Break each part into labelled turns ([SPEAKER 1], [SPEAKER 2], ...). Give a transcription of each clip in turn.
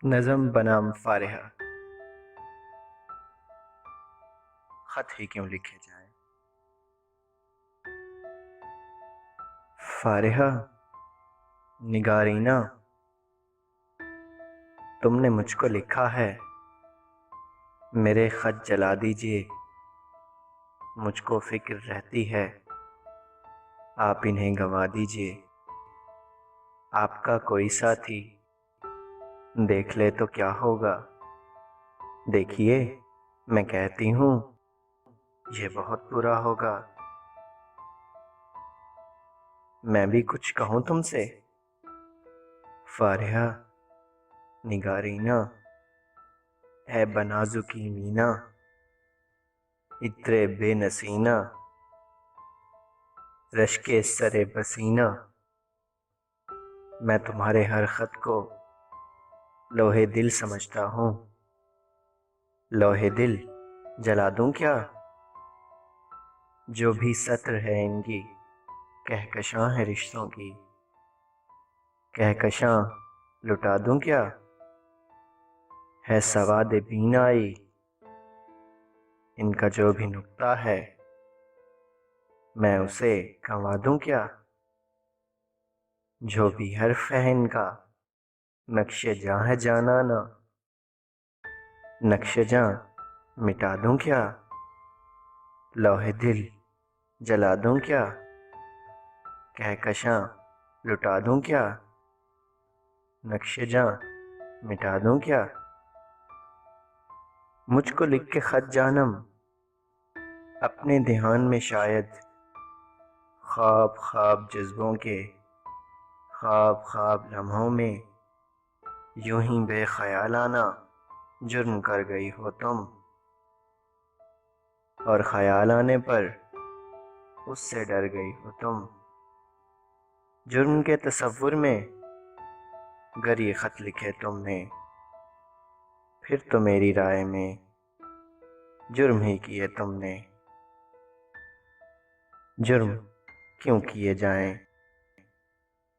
[SPEAKER 1] نظم بنام فارحہ، خط ہی کیوں لکھے جائیں۔ فارحہ نگارینا، تم نے مجھ کو لکھا ہے، میرے خط جلا دیجئے، مجھ کو فکر رہتی ہے، آپ انہیں گنوا دیجئے۔ آپ کا کوئی ساتھی دیکھ لے تو کیا ہوگا، دیکھیے میں کہتی ہوں یہ بہت برا ہوگا۔ میں بھی کچھ کہوں تم سے، فارحہ نگارینا، اے بنازکی مینا، عطر بے نسینا، رشک سر پسینہ، میں تمہارے ہر خط کو لوح دل سمجھتا ہوں۔ لوح دل جلا دوں کیا، جو بھی سطر ہے ان کی کہکشاں ہے رشتوں کی۔ کہکشاں لٹا دوں کیا، ہے سواد بینائی، ان کا جو بھی نقطہ ہے میں اسے گنوا دوں کیا۔ جو بھی حرف ہے ان کا نقش جاں ہے جانانا، نقش جاں مٹا دوں کیا، لوح دل جلا دوں کیا، کہکشاں لٹا دوں کیا، نقش جاں مٹا دوں کیا۔ مجھ کو لکھ کے خط جانم، اپنے دھیان میں شاید خواب خواب جذبوں کے، خواب خواب لمحوں میں، یوں ہی بے خیالانہ جرم کر گئی ہو تم، اور خیال آنے پر اس سے ڈر گئی ہو تم۔ جرم کے تصور میں گر یہ خط لکھے تم نے، پھر تو میری رائے میں جرم ہی کیے تم نے۔ جرم کیوں کیے جائیں،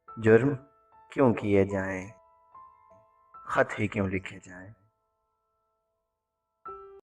[SPEAKER 1] جرم کیوں کیے جائیں، خط ہی کیوں لکھے جائیں۔